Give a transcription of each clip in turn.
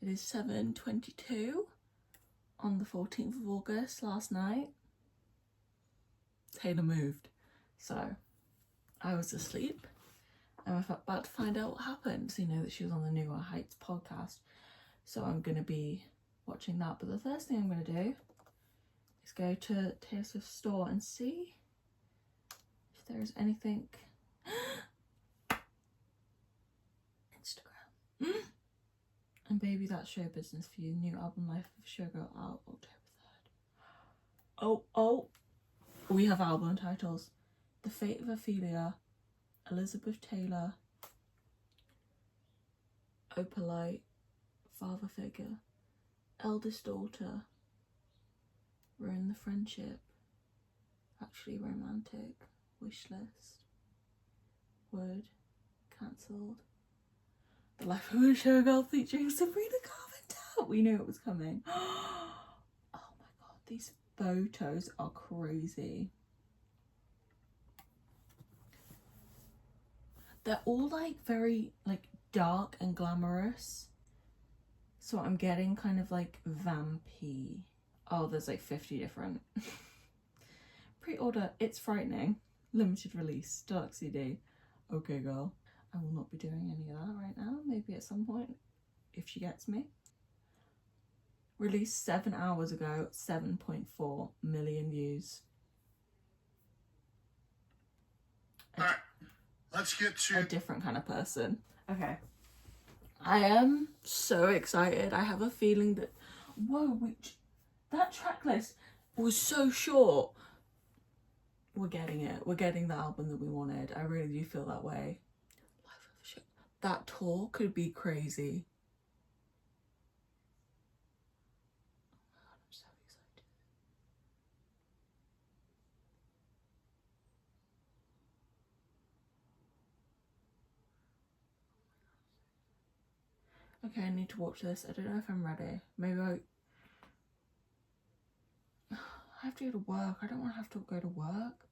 It is 7:22 on the 14th of August last night. Taylor moved, so I was asleep. I was about to find out what happened. So you know that she was on the Newer Heights podcast. So I'm going to be watching that. But the first thing I'm going to do is go to Taylor Swift's store and see if there's anything. Instagram. And baby, that's show business for you. New album Life of Showgirl out October 3rd. Oh. We have album titles. The Fate of Ophelia, Elizabeth Taylor, Opalite, Father Figure, Eldest Daughter, Ruin the Friendship, Actually Romantic, Wishlist, Wood, Cancelled, The Life of a Showgirl featuring Sabrina Carpenter. We knew it was coming. Oh my god, these photos are crazy. They're all like very like dark and glamorous. So I'm getting kind of like vampy. Oh, there's like 50 different. Pre-order, It's Frightening. Limited release, deluxe CD. Okay, girl. I will not be doing any of that right now. Maybe at some point, if she gets me. Released 7 hours ago, 7.4 million views. Alright, let's get to a different kind of person. Okay. I am so excited. I have a feeling that, that track list was so short. We're getting it. We're getting the album that we wanted. I really do feel that way. That tour could be crazy. I'm so excited. Okay, I need to watch this. I don't know if I'm ready. Maybe I have to go to work. I don't want to have to go to work.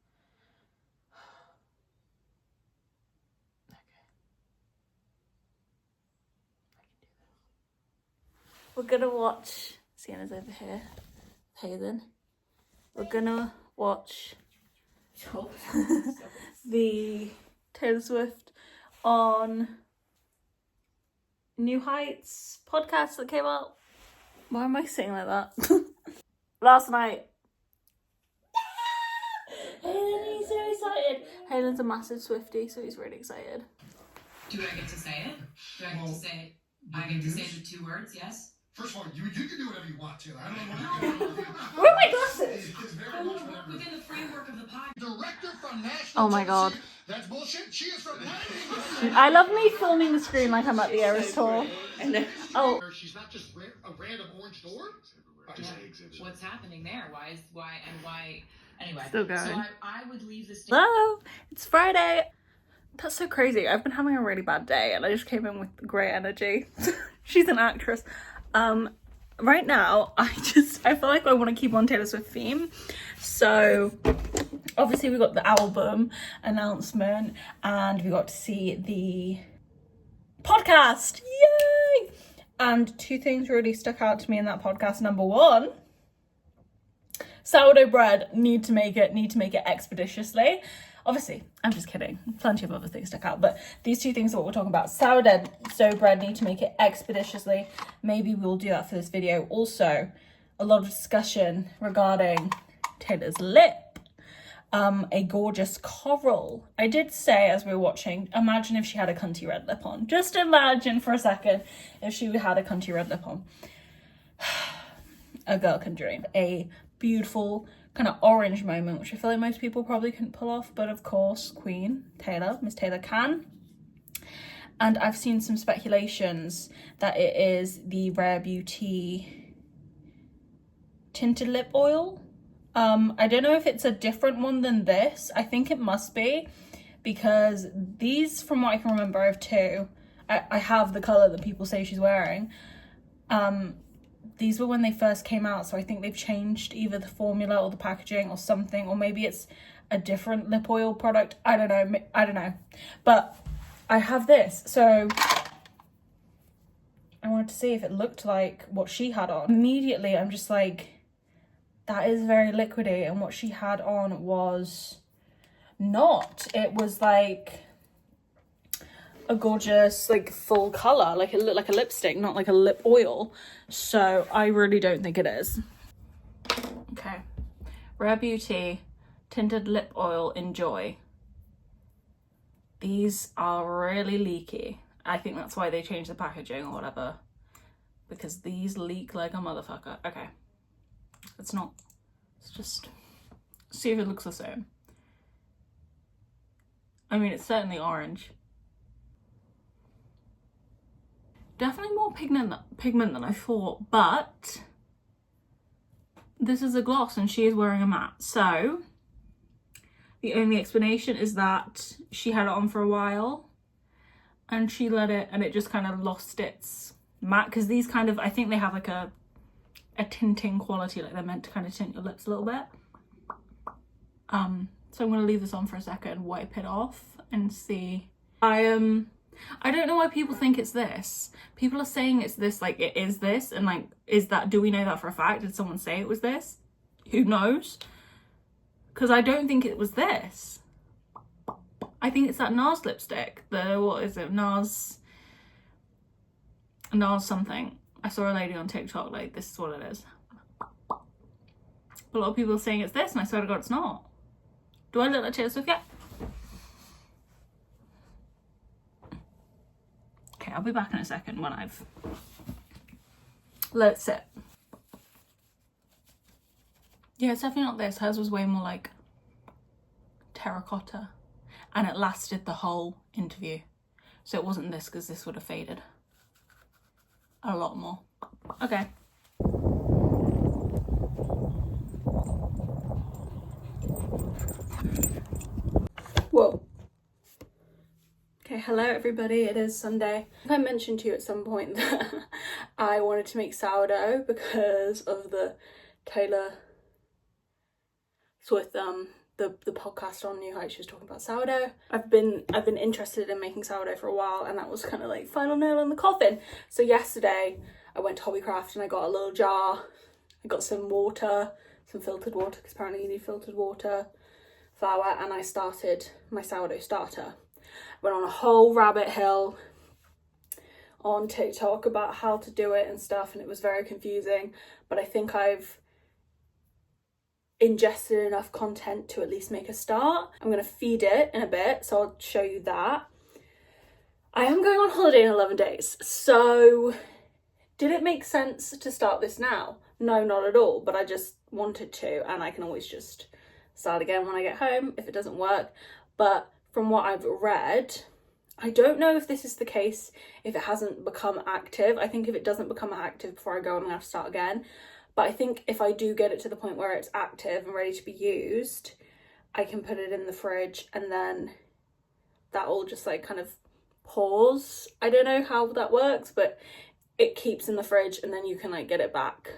We're gonna watch, Sienna's over here, Hayden. We're gonna watch the Taylor Swift on New Heights podcast that came out. Why am I saying like that? Last night. Hayden, he's so excited. Hayden's a massive Swiftie, so he's really excited. Do I get to say it? Do I get to say it? I get to say the 2 words, yes? First of all, you can do whatever you want, Taylor. I don't know what you Where are my glasses? It's very much whatever. Within the framework of the podcast. Director from Nashville. Oh my god. That's bullshit. She is from I love me filming the screen like I'm at the Eras tour. Oh. She's not just a random orange door. What's happening there? Why? Anyway. Still going. So I would leave this. Hello, it's Friday. That's so crazy. I've been having a really bad day and I just came in with great energy. She's an actress. Right now, I feel like I want to keep on Taylor Swift theme. So obviously we got the album announcement and we got to see the podcast. Yay! And 2 things really stuck out to me in that podcast. Number 1, sourdough bread, need to make it expeditiously. Obviously, I'm just kidding. Plenty of other things stuck out, but these 2 things are what we're talking about. Sourdough bread, need to make it expeditiously. Maybe we'll do that for this video. Also, a lot of discussion regarding Taylor's lip. A gorgeous coral. I did say as we were watching, imagine if she had a cunty red lip on. Just imagine for a second if she had a cunty red lip on. A girl can dream. A beautiful kind of orange moment, which I feel like most people probably couldn't pull off, but of course Miss Taylor can. And I've seen some speculations that it is the Rare Beauty tinted lip oil. I don't know if it's a different one than this. I think it must be, because these, from what I can remember, I have 2. I have the colour that people say she's wearing. These were when they first came out, so I think they've changed either the formula or the packaging or something, or maybe it's a different lip oil product. I don't know. But I have this, so I wanted wanted to see if it looked like what she had on. Immediately, I'm just like, that is very liquidy, and what she had on was not. It was like a gorgeous, like, full colour, like it looked like a lipstick, not like a lip oil. So I really don't think it is. Okay, Rare Beauty tinted lip oil, Enjoy. These are really leaky. I think that's why they changed the packaging or whatever, because these leak like a motherfucker. Okay, let's just see if it looks the same. I mean, it's certainly orange. Definitely more pigment than I thought, but this is a gloss and she is wearing a matte. So the only explanation is that she had it on for a while and she let it, and it just kind of lost its matte, because these kind of, I think they have like a tinting quality, like they're meant to kind of tint your lips a little bit. So I'm going to leave this on for a second, wipe it off and see. I don't know why people think it's this. People are saying it's this, like it is this, and like, is that, do we know that for a fact? Did someone say it was this? Who knows? Because I don't think it was this. I think it's that NARS lipstick. The, what is it? NARS something. I saw a lady on TikTok, like, this is what it is. But a lot of people are saying it's this, and I swear to God it's not. Do I look like Taylor Swift yet? Okay, I'll be back in a second when I've let it sit. Yeah, it's definitely not this. Hers was way more like terracotta, and it lasted the whole interview. So it wasn't this, because this would have faded a lot more. Okay. Whoa. Okay, hello everybody, it is Sunday. I mentioned to you at some point that I wanted to make sourdough because of the Taylor Swift, the podcast on New Heights. She was talking about sourdough. I've been interested in making sourdough for a while, and that was kind of like final nail in the coffin. So yesterday I went to Hobbycraft and I got a little jar. I got some water, some filtered water, because apparently you need filtered water, flour, and I started my sourdough starter. Went on a whole rabbit hole on TikTok about how to do it and stuff, and it was very confusing, but I think I've ingested enough content to at least make a start. I'm going to feed it in a bit, so I'll show you that. I am going on holiday in 11 days, so did it make sense to start this now? No, not at all, but I just wanted to, and I can always just start again when I get home if it doesn't work. But from what I've read, I don't know if this is the case if it hasn't become active. I think if it doesn't become active before I go, I'm going to have to start again. But I think if I do get it to the point where it's active and ready to be used, I can put it in the fridge, and then that will just like kind of pause. I don't know how that works, but it keeps in the fridge, and then you can like get it back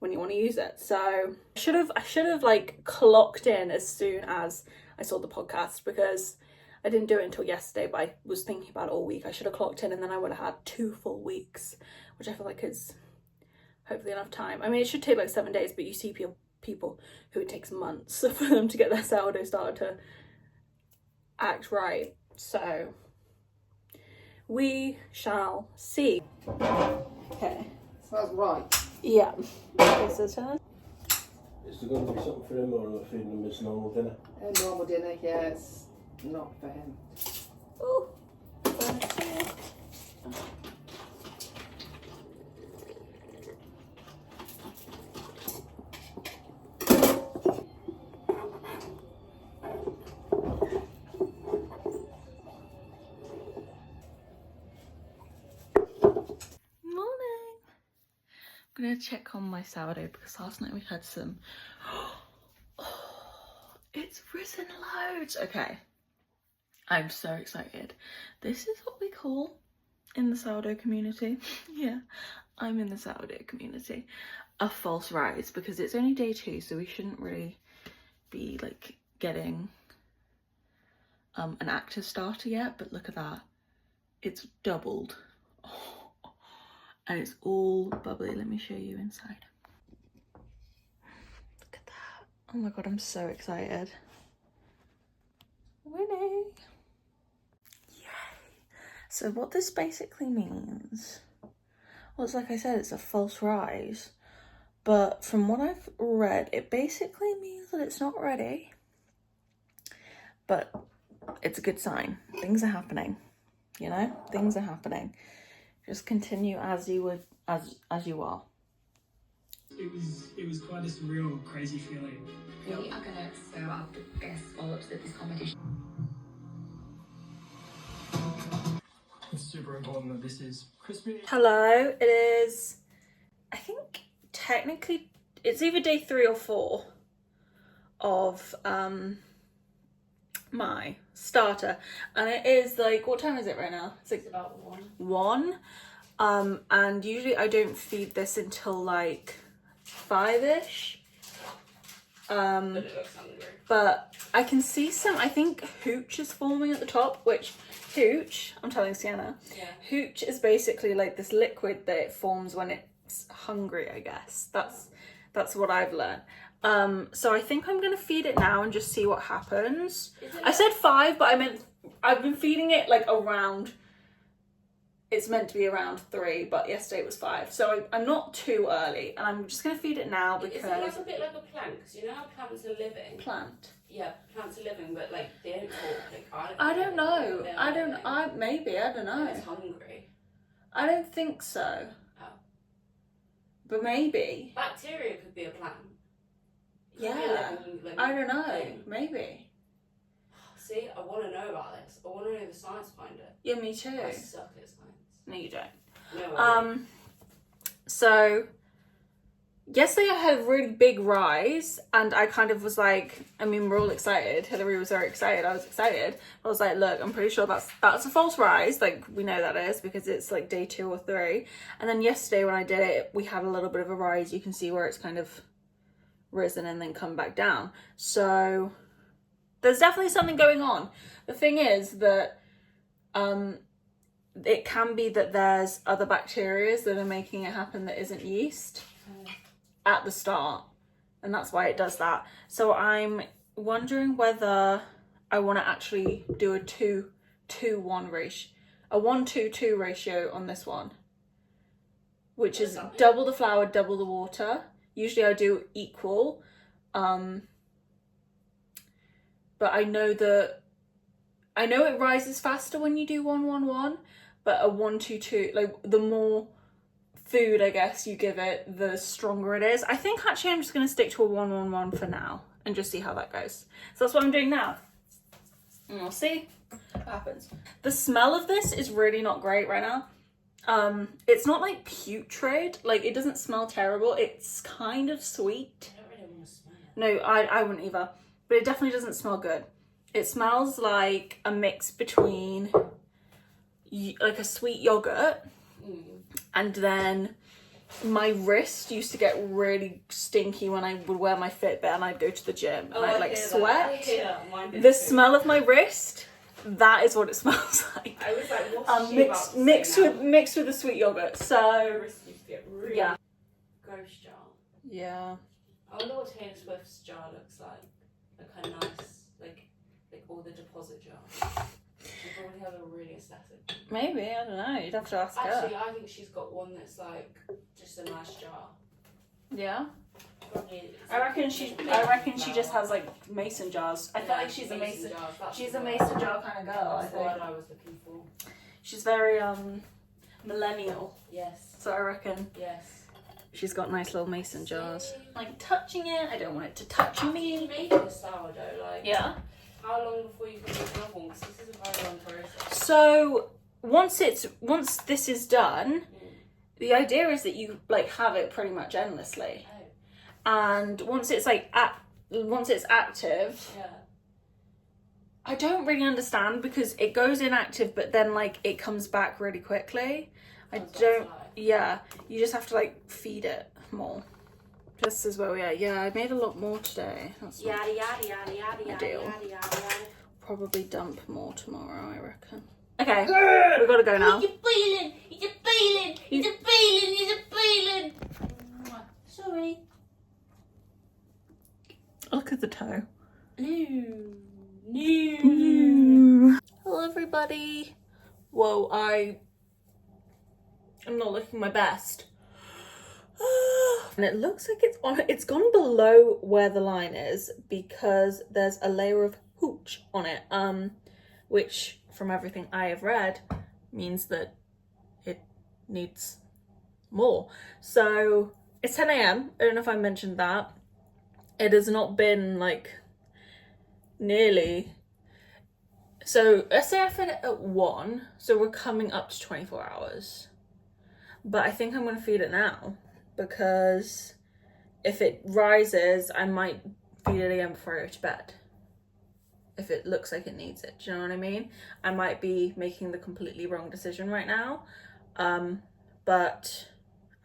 when you want to use it. So I should have like clocked in as soon as I saw the podcast, because I didn't do it until yesterday, but I was thinking about it all week. I should have clocked in, and then I would have had 2 full weeks, which I feel like is hopefully enough time. I mean, it should take like 7 days, but you see people who it takes months for them to get their sourdough started to act right. So we shall see. Okay. Smells right. Yeah. This is her. Is there going to be something for him, or are we feeding him his normal dinner? A normal dinner, yeah, it's not for him. Ooh. I'm gonna check on my sourdough, because last night we had some. Oh, it's risen loads. Okay, I'm so excited. This is what we call in the sourdough community. Yeah, I'm in the sourdough community. A false rise, because it's only day 2, so we shouldn't really be like getting an active starter yet. But look at that, it's doubled And it's all bubbly. Let me show you inside. Look at that. Oh my god, I'm so excited. Winning! Yay! So what this basically means, well, it's like I said, it's a false rise. But from what I've read, it basically means that it's not ready. But it's a good sign. Things are happening. You know? Things are happening. Just continue as you would, as you are. It was quite a surreal, crazy feeling. We are gonna throw out the best scallops that this competition. It's super important that this is crispy. Hello, it is, I think technically it's either day 3 or 4 of my starter, and it is like, what time is it right now? It's like About 1. And usually I don't feed this until like 5ish. But it looks hungry. But I can see some, I think hooch is forming at the top, which hooch, I'm telling Sienna, Yeah. hooch is basically like this liquid that it forms when it's hungry, I guess. That's what I've learned. So I think I'm gonna feed it now and just see what happens. I said 5, but I meant I've been feeding it like around, it's meant to be around 3, but yesterday it was 5. So I'm not too early, and I'm just gonna feed it now because Is it like a bit like a plant? Because you know how plants are living? plant. Yeah, plants are living, but like they don't talk. Like I don't know. They're I don't. living. Maybe I don't know. It's hungry. I don't think so. Oh. But maybe. Bacteria could be a plant. It could be a Yeah. living, like, I don't know. thing. Maybe. See, I want to know about this. I want to know the science behind it. Yeah, me too. I suck at science. No, you don't. No, So yesterday I had a really big rise, and I kind of was like, I mean, we're all excited. Hillary was very excited. I was excited. I was like, look, I'm pretty sure that's a false rise. Like, we know that is because it's like day 2 or 3. And then yesterday when I did it, we had a little bit of a rise. You can see where it's kind of risen and then come back down. So there's definitely something going on. The thing is that it can be that there's other bacteria that are making it happen that isn't yeast at the start, and that's why it does that. So I'm wondering whether I want to actually do a 2-to-1 ratio, a 1-to-2 ratio on this one, which is double the flour, double the water. Usually I do equal, but I know it rises faster when you do 1-1-1, but a 1-2-2, like the more food I guess you give it, the stronger it is. I think actually I'm just going to stick to a 1-1-1 for now and just see how that goes. So that's what I'm doing now. And we'll see what happens. The smell of this is really not great right now. It's not like putrid, like it doesn't smell terrible. It's kind of sweet. I don't really want to smell it. No, I wouldn't either. But it definitely doesn't smell good. It smells like a mix between like a sweet yogurt and then my wrist used to get really stinky when I would wear my Fitbit and I'd go to the gym and I'd like sweat. The smell of my wrist, that is what it smells like. I was like, what's she about to mixed say with the sweet yogurt. now? So Wrist used to get really yeah. gross jar. Yeah. I wonder what Taylor Swift's jar looks like. Like her nice, like all the deposit jar. She probably has a really aesthetic. Maybe, I don't know. You'd have to ask Actually, her. I think she's got one that's like just a nice jar. Yeah. Probably. It's I like reckon she just has like mason jars. I feel like she's a mason. jars, that's She's the a word. mason jar kind of girl. That's I the word think I was looking for. she's very millennial. Yes. So I reckon Yes. she's got nice little mason jars. Like touching it, I don't want it to touch You me. made a sourdough, like. Yeah. How long before you can make another one? Because this is a very long process. So once this is done, the idea is that you like have it pretty much endlessly. Oh. And once it's like once it's active, Yeah. I don't really understand because it goes inactive, but then like it comes back really quickly. I That's don't. what it's like. Yeah, you just have to like feed it more. This is where we are. Yeah, I made a lot more today. That's not Yada yada yada yada yada Ideal. yada yada yada. probably dump more tomorrow, I reckon. Okay, we've got to go now. It's a feeling. It's a feeling. It's a feeling. definitely, whoa, I'm not looking my best. And it looks like it's gone below where the line is because there's a layer of hooch on it, which from everything I have read means that it needs more. So it's 10 a.m. I don't know if I mentioned that. It has not been like nearly, so let's say I fed it at 1, so we're coming up to 24 hours. But I think I'm gonna feed it now, because if it rises, I might feed it again before I go to bed. If it looks like it needs it, do you know what I mean? I might be making the completely wrong decision right now, but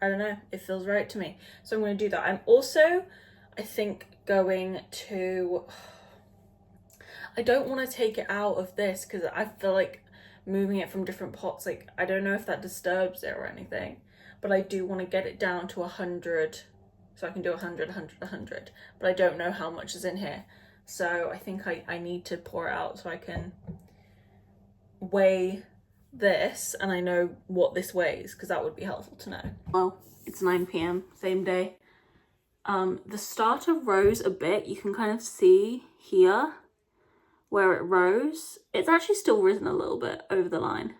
I don't know, it feels right to me. So I'm gonna do that. I'm also, I think, going to, I don't wanna take it out of this because I feel like moving it from different pots, like, I don't know if that disturbs it or anything, but I do want to get it down to 100, so I can do 100, 100, 100, but I don't know how much is in here. So I think I need to pour it out so I can weigh this and I know what this weighs, because that would be helpful to know. Well, it's 9 p.m, same day. The starter rose a bit. You can kind of see here where it rose. It's actually still risen a little bit over the line,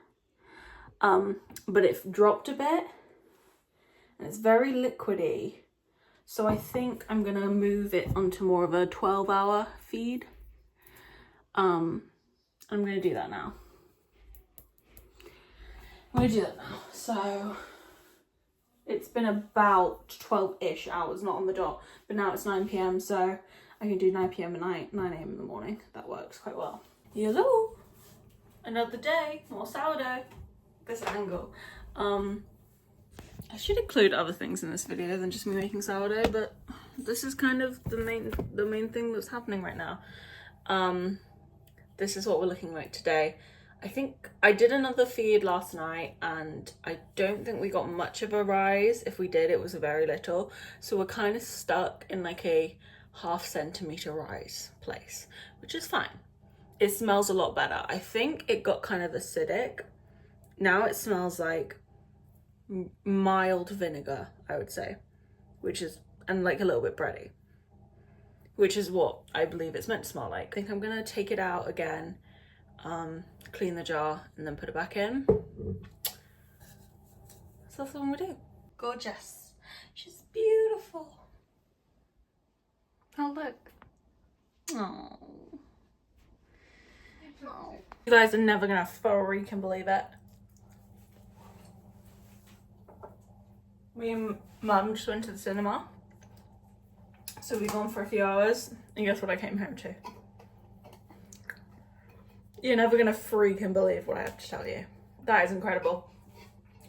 but it dropped a bit and it's very liquidy. So I think I'm gonna move it onto more of a 12-hour feed. I'm gonna do that now. So it's been about 12-ish hours, not on the dot, but now it's 9 p.m, so I can do 9 p.m at night, 9 a.m in the morning. That works quite well. Hello, another day, more sourdough. This angle. I should include other things in this video than just me making sourdough, but this is kind of the main thing that's happening right now. This is what we're looking like today. I think I did another feed last night and I don't think we got much of a rise. If we did, it was very little. So we're kind of stuck in like a ½ centimeter rise place, which is fine. It smells a lot better. I think it got kind of acidic. Now it smells like mild vinegar, I would say, which is, and like a little bit bready, which is what I believe it's meant to smell like. I think I'm gonna take it out again, clean the jar and then put it back in. So that's what I'm gonna do. Gorgeous. She's beautiful. Oh, look. Oh. You guys are never gonna freaking believe it. Me and Mum just went to the cinema. So we've gone for a few hours, and guess what I came home to? You're never gonna freaking believe what I have to tell you. That is incredible.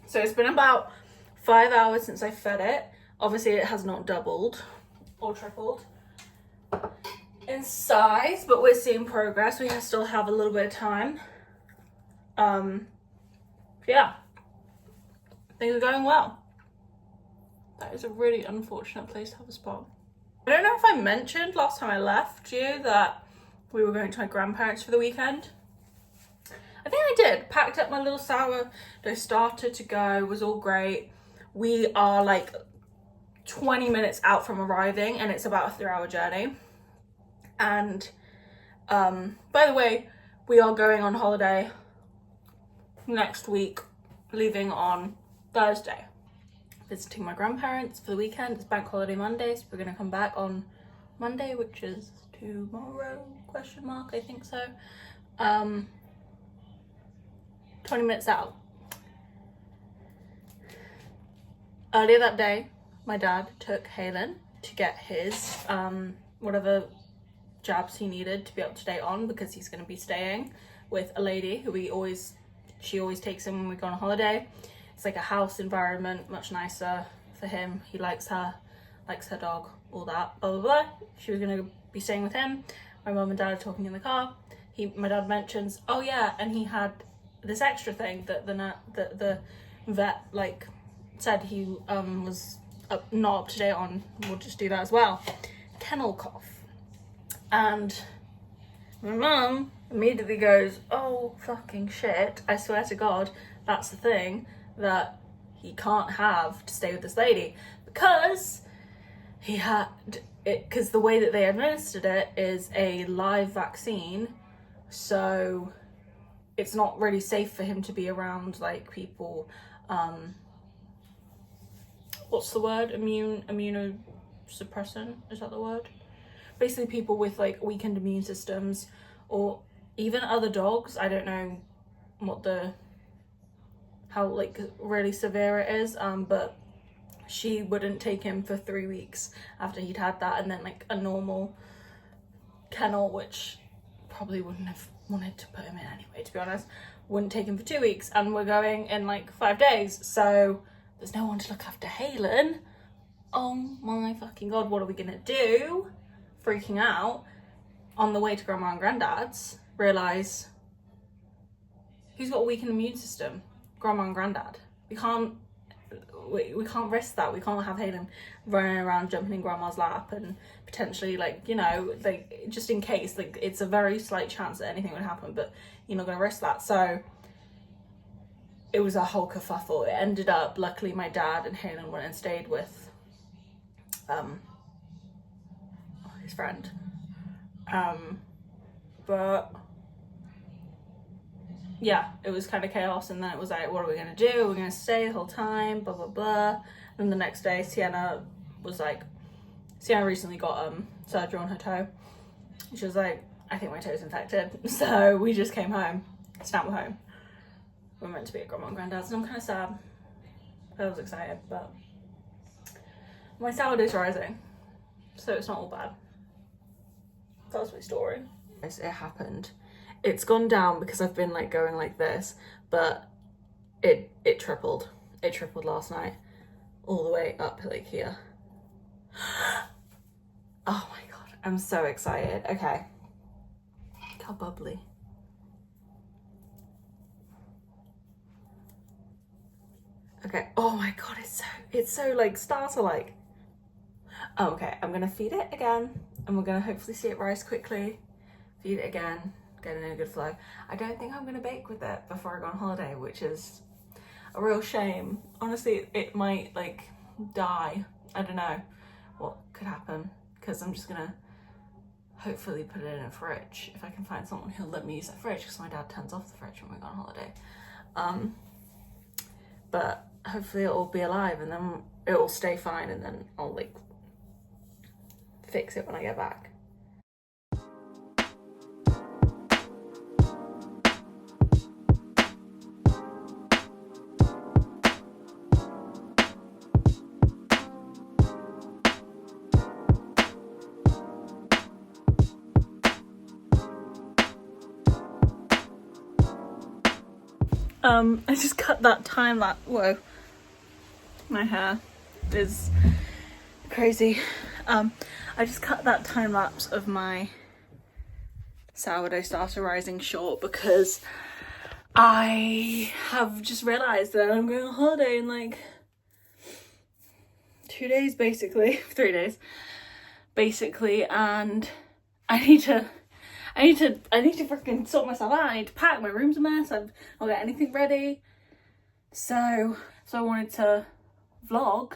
So it's been about 5 hours since I fed it. Obviously it has not doubled or tripled in size, but we're seeing progress. We still have a little bit of time. Yeah, things are going well. That is a really unfortunate place to have a spa. I don't know if I mentioned last time I left you that we were going to my grandparents for the weekend. I think I did. Packed up my little sourdough starter to go, was all great. We are like 20 minutes out from arriving and it's about a 3-hour journey. And by the way, we are going on holiday next week, leaving on Thursday. Visiting my grandparents for the weekend. It's bank holiday Monday, so we're gonna come back on Monday, which is tomorrow, question mark, I think so. 20 minutes out. Earlier that day, my dad took Halen to get his whatever jabs he needed to be up to date on, because he's gonna be staying with a lady who she always takes him when we go on holiday. It's like a house environment, much nicer for him. He likes her dog, all that, blah, blah, blah. She was gonna be staying with him. My mum and dad are talking in the car. My dad mentions, oh yeah, and he had this extra thing that the vet like said he was not up to date on. We'll just do that as well. Kennel cough. And my mum immediately goes, oh fucking shit, I swear to God, that's the thing that he can't have to stay with this lady, because he had it, because the way that they administered it is a live vaccine, so it's not really safe for him to be around like people, what's the word, immunosuppressant, is that the word? Basically people with like weakened immune systems, or even other dogs. I don't know what how like really severe it is, but she wouldn't take him for 3 weeks after he'd had that, and then like a normal kennel, which probably wouldn't have wanted to put him in anyway, to be honest, wouldn't take him for 2 weeks, and we're going in like 5 days, so there's no one to look after Halen. Oh my fucking God, what are we gonna do? Freaking out. On the way to Grandma and Granddad's, realise who's got a weakened immune system? Grandma and Granddad. We can't risk that. We can't have Hayden running around jumping in Grandma's lap and potentially, like, you know, like, just in case, like, it's a very slight chance that anything would happen, but you're not going to risk that. So it was a whole kerfuffle. It ended up, luckily my dad and Hayden went and stayed with his friend, but yeah, it was kind of chaos. And then it was like, what are we gonna do? We're gonna stay the whole time, blah blah blah. And the next day Sienna recently got surgery on her toe. She was like, I think my toe's infected. So we just came home. So now we're home. We're meant to be at Grandma and Granddad's, and I'm kind of sad. I was excited, but my sourdough's rising, so it's not all bad. That's my story. It happened. It's gone down because I've been like going like this, but it tripled. It tripled last night, all the way up like here. Oh my God, I'm so excited. Okay, look how bubbly. Okay, oh my God, it's so like starter-like. Oh, okay, I'm gonna feed it again, and we're gonna hopefully see it rise quickly. Feed it again, get in a good flow. I don't think I'm gonna bake with it before I go on holiday, which is a real shame. Honestly, it might like die. I don't know what could happen, because I'm just gonna hopefully put it in a fridge if I can find someone who'll let me use that fridge, because my dad turns off the fridge when we go on holiday. But hopefully it'll be alive, and then it'll stay fine, and then I'll like fix it when I get back. I just cut that time lapse. Whoa, my hair is crazy. I just cut that time lapse of my sourdough starter rising short because I have just realised that I'm going on holiday in like 2 days, basically 3 days, basically, and I need to freaking sort myself out. I need to pack. My room's a mess. I'll get anything ready. So I wanted to vlog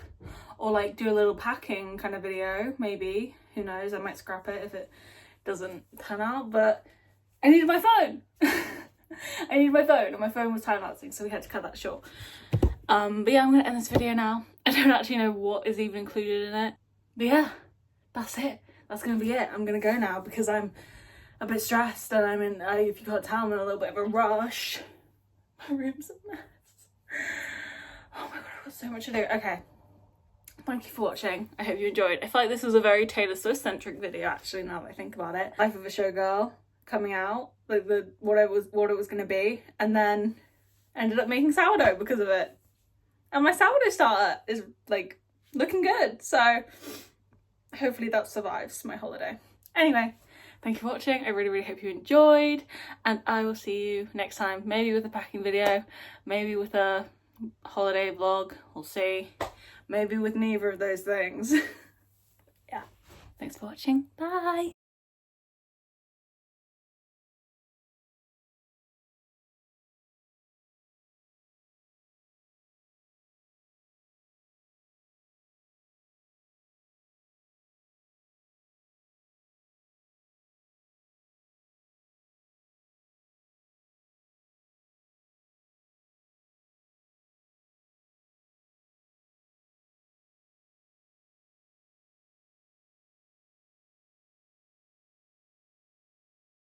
or like do a little packing kind of video, maybe. Who knows? I might scrap it if it doesn't turn out. But I needed my phone. I needed my phone, and my phone was time lapsing, so we had to cut that short. But yeah, I'm gonna end this video now. I don't actually know what is even included in it. But yeah, that's it. That's gonna be it. I'm gonna go now because I'm a bit stressed, and if you can't tell, I'm in a little bit of a rush. My room's a mess. Oh my God, I've got so much to do. Okay, thank you for watching. I hope you enjoyed. I feel like this was a very Taylor Swift centric video, actually, now that I think about it. Life of a Showgirl coming out, like what it was gonna be, and then ended up making sourdough because of it. And my sourdough starter is like looking good, so hopefully that survives my holiday. Anyway, thank you for watching. I really, really hope you enjoyed, and I will see you next time, maybe with a packing video, maybe with a holiday vlog, we'll see, maybe with neither of those things. Yeah, thanks for watching, bye.